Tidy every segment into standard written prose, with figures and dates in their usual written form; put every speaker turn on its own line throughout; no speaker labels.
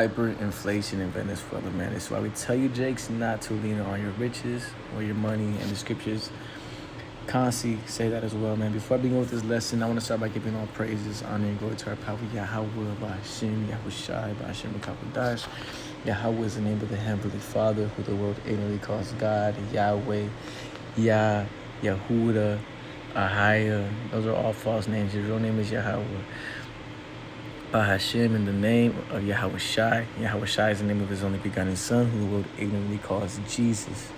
hyperinflation in Venezuela, man. That's why we tell you, Jakes, not to lean on your riches or your money, and the scriptures constantly say that as well, man. Before I begin with this lesson, I want to start by giving all praises, honor, and glory to our power, Yahweh, Ba'ashem, Yahushai, Ba'ashem, Kapodash. Yahweh is the name of the Heavenly Father, who the world ignorantly calls God, Yahweh, Yah, Yahuda, Ahaya. Those are all false names. Your real name is Yahweh. Hashem in the name of Yahweh Shai. Yahweh Shai is the name of his only begotten Son, who the world ignorantly calls Jesus.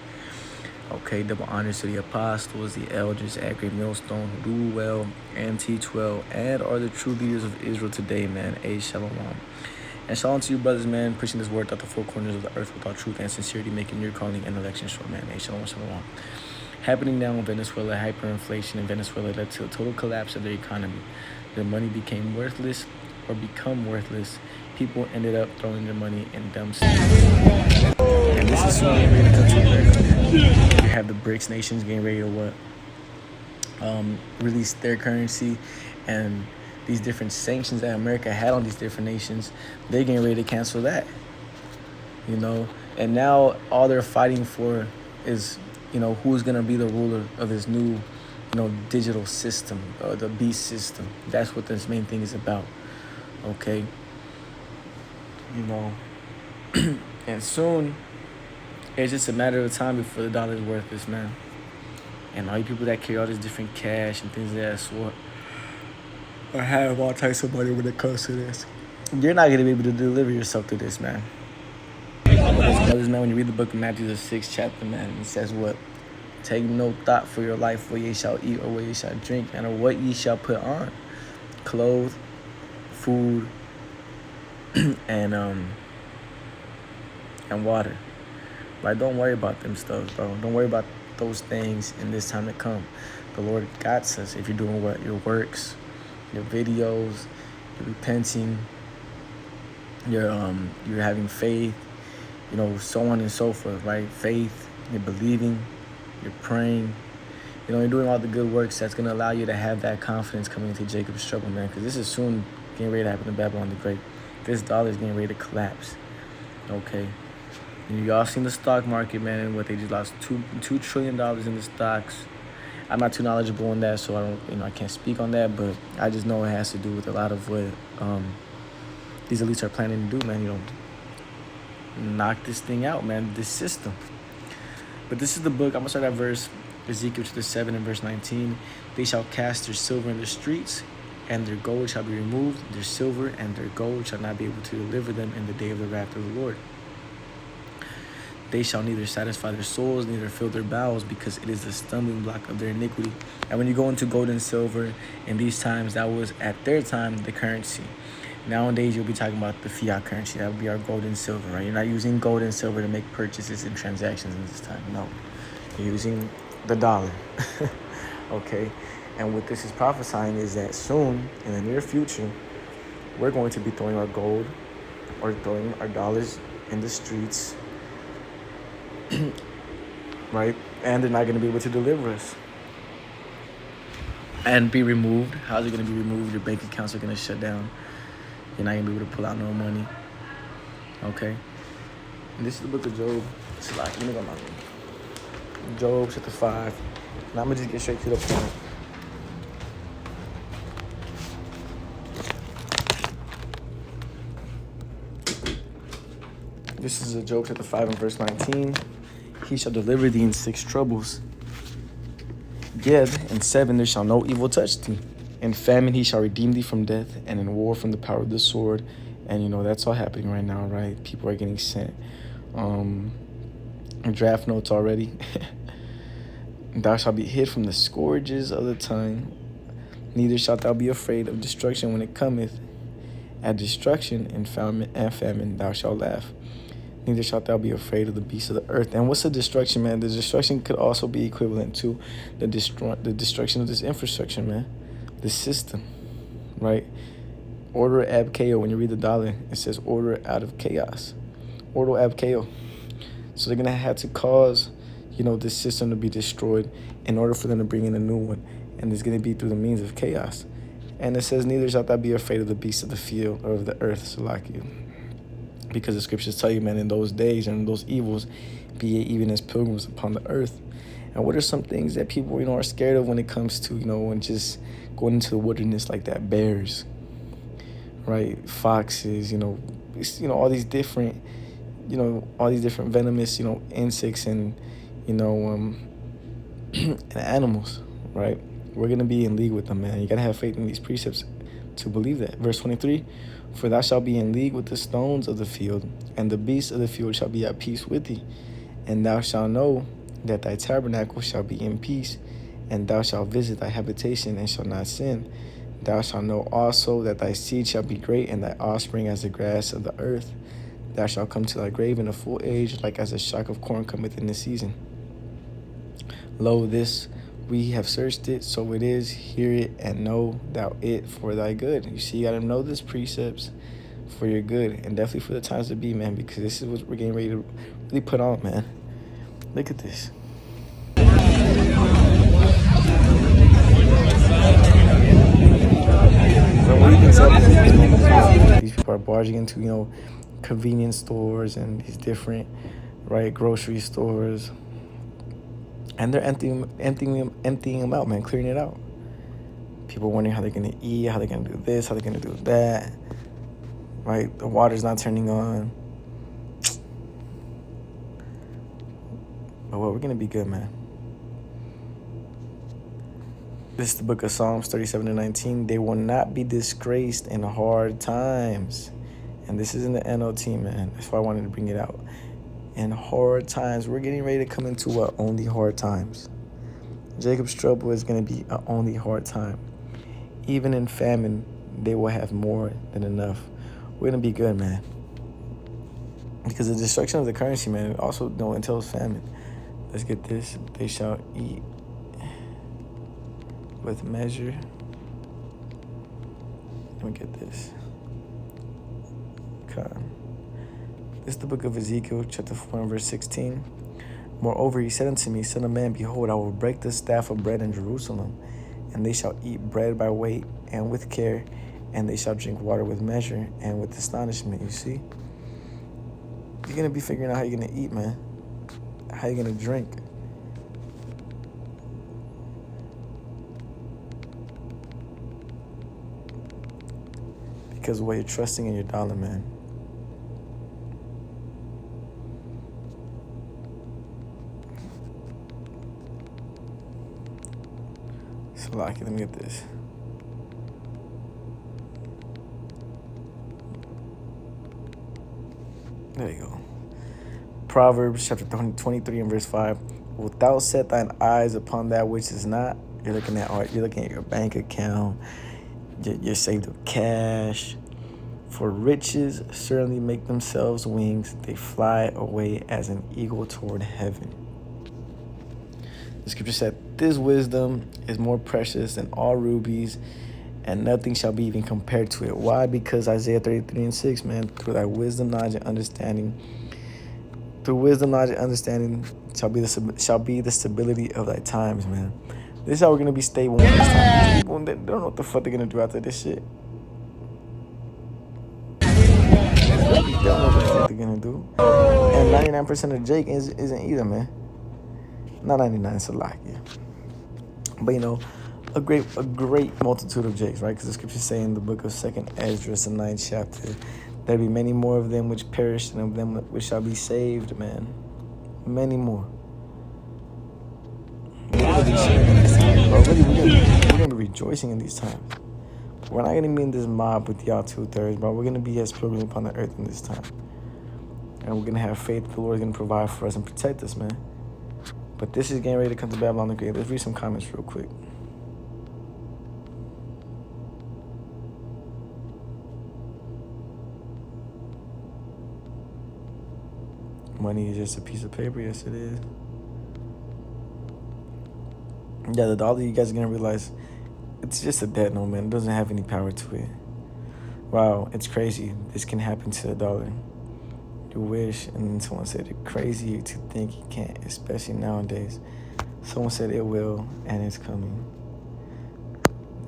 Okay, double honors to the apostles, the elders at Great Millstone, who do well, and T12, and are the true leaders of Israel today, man. A Shalom. And shalom to you, brothers, man, pushing this word out the four corners of the earth with all truth and sincerity, making your calling and election sure, man. A Shalom, Shalom. Happening now in Venezuela, hyperinflation in Venezuela led to a total collapse of their economy. Their money became worthless or become worthless. People ended up throwing their money in themselves. And this is soon getting ready to come to America. You have the BRICS nations getting ready to release their currency, and these different sanctions that America had on these different nations, they're getting ready to cancel that. And now all they're fighting for is, who's going to be the ruler of this new, digital system, the beast system. That's what this main thing is about. Okay, and soon it's just a matter of time before the dollar is worthless, man. And all you people that carry all this different cash and things of that sort, or have all types of money when it comes to this, you're not gonna be able to deliver yourself to this, man. Brothers, man, when you read the book of Matthew, the 6th chapter, man, it says what? Take no thought for your life, what ye shall eat or what ye shall drink, and or what ye shall put on, clothes, food, and water. Right? Don't worry about them stuff, bro. Don't worry about those things in this time to come. The Lord got us. If you're doing what? Your works, your videos, you're repenting, you're having faith, so on and so forth, right? Faith, you're believing, you're praying, you're doing all the good works that's going to allow you to have that confidence coming into Jacob's struggle, man, because this is soon getting ready to happen in Babylon the Great. This dollar is getting ready to collapse. Okay. And y'all seen the stock market, man, what they just lost $2 trillion in the stocks. I'm not too knowledgeable on that, so I can't speak on that, but I just know it has to do with a lot of what these elites are planning to do, man. Knock this thing out, man, this system. But this is the book. I'm going to start at verse Ezekiel chapter 7 and verse 19. They shall cast their silver in the streets, and their gold shall be removed. Their silver and their gold shall not be able to deliver them in the day of the wrath of the Lord. They shall neither satisfy their souls, neither fill their bowels, because it is the stumbling block of their iniquity. And when you go into gold and silver, in these times, that was, at their time, the currency. Nowadays, you'll be talking about the fiat currency. That would be our gold and silver, right? You're not using gold and silver to make purchases and transactions in this time. No. You're using the dollar. Okay? And what this is prophesying is that soon, in the near future, we're going to be throwing our gold or throwing our dollars in the streets, right? And they're not going to be able to deliver us and be removed. How's it going to be removed? Your bank accounts are going to shut down. You're not going to be able to pull out no money. Okay? And this is the book of Job. It's like, let me go to my room. Job chapter 5. And I'm going to just get straight to the point. This is Job chapter 5 and verse 19. He shall deliver thee in 6 troubles. Yet in 7 there shall no evil touch thee. In famine he shall redeem thee from death, and in war from the power of the sword. And that's all happening right now, right? People are getting sent draft notes already. Thou shalt be hid from the scourges of the tongue. Neither shalt thou be afraid of destruction when it cometh. At destruction and famine thou shalt laugh. Neither shalt thou be afraid of the beasts of the earth. And what's the destruction, man? The destruction could also be equivalent to the destruction of this infrastructure, man. The system, right? Order ab chaos. When you read the dollar, it says order out of chaos. Order ab chaos. So they're going to have to cause, this system to be destroyed in order for them to bring in a new one. And it's going to be through the means of chaos. And it says, neither shalt thou be afraid of the beasts of the field or of the earth, Salakia. Because the scriptures tell you, man, in those days and those evils, be ye even as pilgrims upon the earth. And what are some things that people, are scared of when it comes to, and just going into the wilderness like that? Bears, right? Foxes, all these different, venomous, insects and, and animals, right? We're going to be in league with them, man. You got to have faith in these precepts to believe that. Verse 23, for thou shalt be in league with the stones of the field, and the beasts of the field shall be at peace with thee. And thou shalt know that thy tabernacle shall be in peace, and thou shalt visit thy habitation and shall not sin. Thou shalt know also that thy seed shall be great, and thy offspring as the grass of the earth. Thou shalt come to thy grave in a full age, like as a shock of corn cometh in the season. Lo, this we have searched it, so it is. Hear it and know thou it for thy good. You see, you got to know this precepts for your good, and definitely for the times to be, man, because this is what we're getting ready to really put on, man. Look at this. These people are barging into, convenience stores and these different, right, grocery stores, and they're emptying them out, man, clearing it out. People wondering how they're gonna eat, how they're gonna do this, how they're gonna do that, right? The water's not turning on. But we're gonna be good, man. This is the book of Psalms 37-19. They will not be disgraced in hard times. And this is in the NLT, man. That's why I wanted to bring it out. In hard times, we're getting ready to come into what? Only hard times. Jacob's trouble is going to be an only hard time. Even in famine, they will have more than enough. We're going to be good, man. Because the destruction of the currency, man, also entails famine. Let's get this. They shall eat with measure. Let me get this. Come. This is the book of Ezekiel, chapter 4, and verse 16. Moreover, he said unto me, Son of man, behold, I will break the staff of bread in Jerusalem, and they shall eat bread by weight and with care, and they shall drink water with measure and with astonishment. You see? You're going to be figuring out how you're going to eat, man. How you're going to drink. Because of what you're trusting in your dollar, man. So, let me get this. There you go. Proverbs chapter 23 and verse 5. Wilt thou set thine eyes upon that which is not? You're looking at art. You're looking at your bank account. You're saved up cash. For riches certainly make themselves wings. They fly away as an eagle toward heaven. The scripture said, this wisdom is more precious than all rubies, and nothing shall be even compared to it. Why? Because Isaiah 33:6, man, through thy wisdom, knowledge, and understanding, shall be the stability of thy times, man. This is how we're going to be stable in this time. People, they don't know what the fuck they're going to do after this shit. They don't know what the fuck they're going to do. And 99% of Jake isn't either, man. Not 99, it's a lot, yeah. But, a great multitude of Jakes, right? Because the scriptures say in the book of 2nd Ezra, the 9th chapter, there be many more of them which perish and of them which shall be saved, man. Many more. We're going to be sharing in these times, bro. Really, we're going to be rejoicing in these times. We're not going to be in this mob with y'all 2/3, bro. We're going to be as pilgrims upon the earth in this time. And we're going to have faith that the Lord is going to provide for us and protect us, man. But this is getting ready to come to Babylon the Great. Let's read some comments real quick. Money is just a piece of paper. Yes, it is. Yeah, the dollar, you guys are going to realize it's just a debt note, man. It doesn't have any power to it. Wow, it's crazy. This can happen to the dollar. You wish, and then someone said it's crazy to think it can't, especially nowadays. Someone said it will, and it's coming.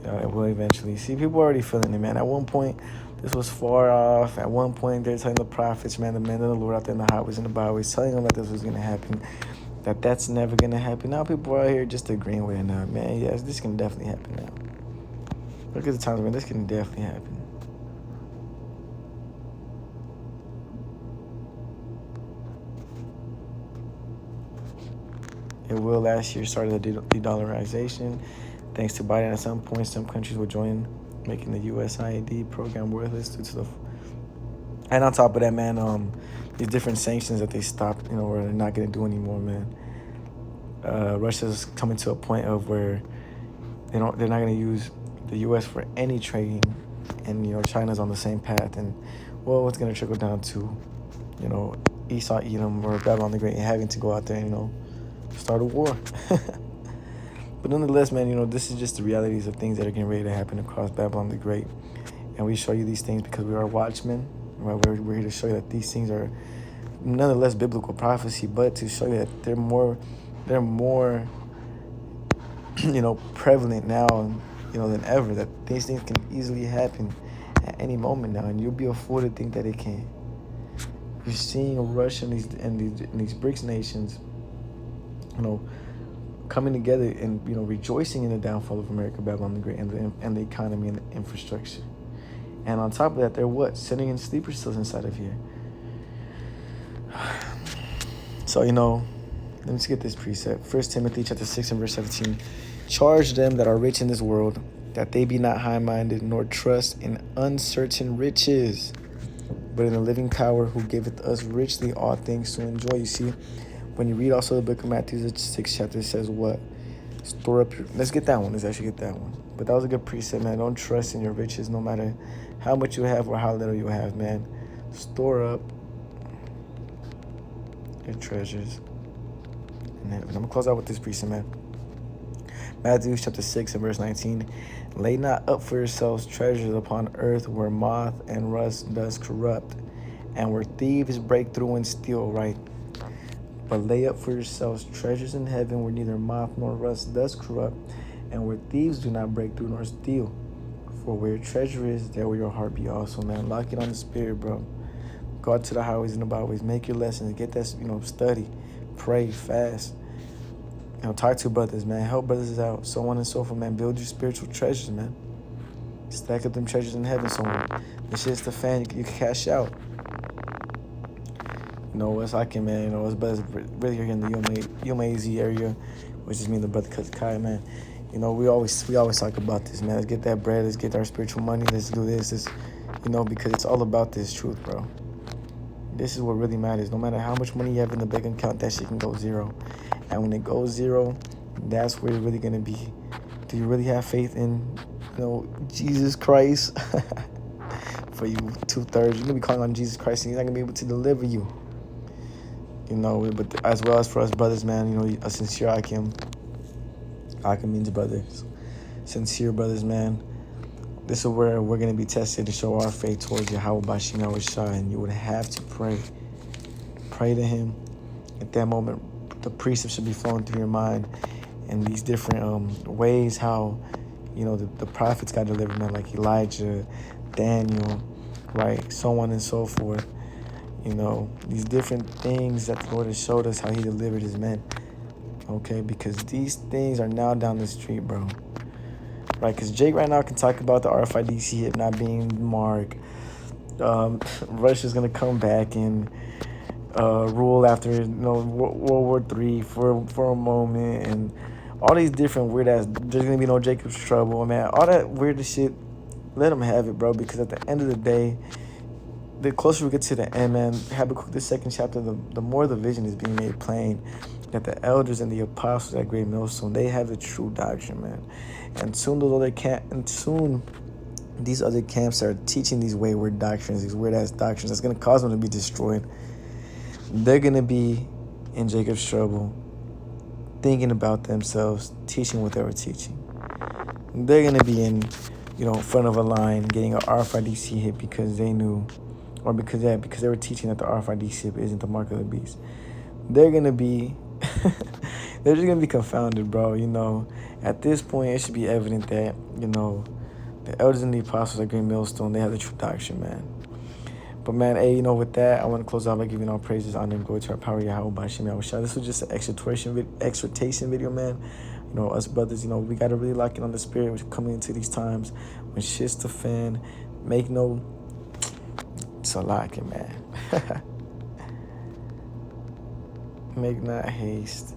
It will eventually. See, people are already feeling it, man. At one point, This was far off. At one point, they're telling the prophets, man, the men of the Lord out there in the highways and the byways, telling them that this was going to happen, that that's never going to happen. Now people are out here just agreeing with it now. Man, yes, this can definitely happen now. Look at the times, man. This can definitely happen. It will last year started the de-dollarization. Thanks to Biden, at some point, some countries will join, making the USAID program worthless due to the. And on top of that, man, these different sanctions that they stopped, or they're not going to do anymore, man. Russia's coming to a point of where they're not going to use the U.S. for any trading, and China's on the same path. And well, it's going to trickle down to, Esau, Edom, or Babylon the Great having to go out there and start a war. But nonetheless, man, this is just the realities of things that are getting ready to happen across Babylon the Great. And we show you these things because we are watchmen. Right? We're here to show you that these things are nonetheless biblical prophecy, but to show you that they're more prevalent now, than ever, that these things can easily happen at any moment now, and you'll be a fool to think that it can. You're seeing Russia and these BRICS nations, coming together and rejoicing in the downfall of America, Babylon the Great, and the economy and the infrastructure. And on top of that, they're sitting in sleeper cells inside of here. So let me just get this precept. 1 Timothy chapter 6 and verse 17. Charge them that are rich in this world, that they be not high-minded, nor trust in uncertain riches, but in the living power, who giveth us richly all things to enjoy. You see, when you read also the book of Matthew, the 6th chapter, it says what? Store up your... Let's get that one. Let's actually get that one. But that was a good precept, man. Don't trust in your riches, no matter how much you have or how little you have, man. Store up your treasures. And I'm going to close out with this precept, man. Matthew chapter 6 and verse 19. Lay not up for yourselves treasures upon earth, where moth and rust does corrupt, and where thieves break through and steal, right? But lay up for yourselves treasures in heaven, where neither moth nor rust does corrupt, and where thieves do not break through nor steal. For where your treasure is, there will your heart be also, man. Lock it on the spirit, bro. Go out to the highways and the byways. Make your lessons. Get that, study, pray, fast. Talk to brothers, man. Help brothers out. So on and so forth, man. Build your spiritual treasures, man. Stack up them treasures in heaven somewhere. This shit's the fan. You can cash out. What's happening, man? What's brothers really here in the UMAZ area, which is me and the brother Kai, man. We always talk about this, man. Let's get that bread. Let's get our spiritual money. Let's do this. Because it's all about this truth, bro. This is what really matters. No matter how much money you have in the bank account, that shit can go zero. And when it goes zero, that's where you're really going to be. Do you really have faith in, Jesus Christ? For you 2/3, you're going to be calling on Jesus Christ, and he's not going to be able to deliver you. But as well as for us brothers, man, a sincere Akim. Akim means brothers. Sincere brothers, man. This is where we're going to be tested to show our faith towards Yahweh Bashim Yahushua, and you would have to pray. Pray to him. At that moment, the precepts should be flowing through your mind, and these different ways how, the prophets got delivered, man, like Elijah, Daniel, right, so on and so forth. These different things that the Lord has showed us how he delivered his men. Okay, because these things are now down the street, bro. Right, because Jake right now can talk about the RFID hit not being marked. Russia's going to come back and rule after World War III for a moment, and all these different weird ass. There's going to be no Jacob's trouble, man. All that weird shit, let them have it, bro, because at the end of the day, the closer we get to the end, man, Habakkuk, the 2nd chapter, the more the vision is being made plain, that the elders and the apostles at Great Millstone, they have the true doctrine, man. And soon these other camps are teaching these wayward doctrines, these weird-ass doctrines that's going to cause them to be destroyed. They're going to be in Jacob's trouble, thinking about themselves, teaching what they were teaching. They're going to be in, front of a line, getting an RFID hit because they knew, or because they were teaching that the RFID chip isn't the mark of the beast. They're going to be, they're just going to be confounded, bro. At this point, it should be evident that, The elders and the apostles at Green Millstone, they have the true doctrine, man. But man, hey, with that, I want to close out by giving all praises, honor, and glory to our power, Yahweh, Bashim, Yahushua. This was just an exhortation video, man. Us brothers, we got to really lock in on the spirit, which coming into these times when shit's the fan. It's a locking, man. Make not haste.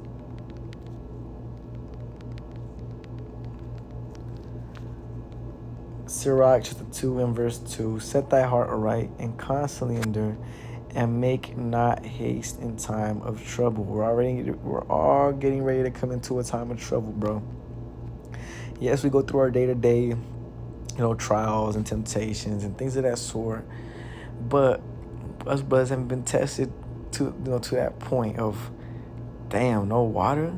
Sirach chapter 2 and verse 2. Set thy heart aright and constantly endure, and make not haste in time of trouble. We're all getting ready to come into a time of trouble, bro. Yes, we go through our day-to-day, trials and temptations and things of that sort. But us brothers haven't been tested to that point of, damn, no water,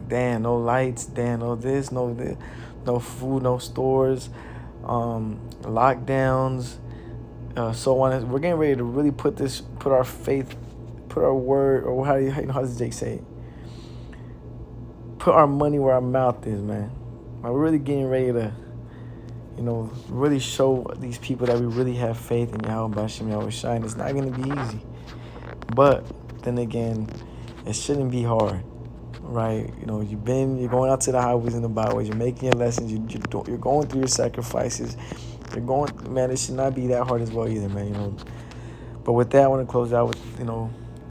damn, no lights, damn, no this, no food, no stores, lockdowns, so on. We're getting ready to really put our faith, put our word, or how does Jake say it? Put our money where our mouth is, man. We're really getting ready to, really show these people that we really have faith in Yahweh Bashim Yahushua. And it's not going to be easy. But then again, it shouldn't be hard, right? You're going out to the highways and the byways. You're making your lessons. You're going through your sacrifices. Man, it should not be that hard as well either, man, But with that, I want to close out with,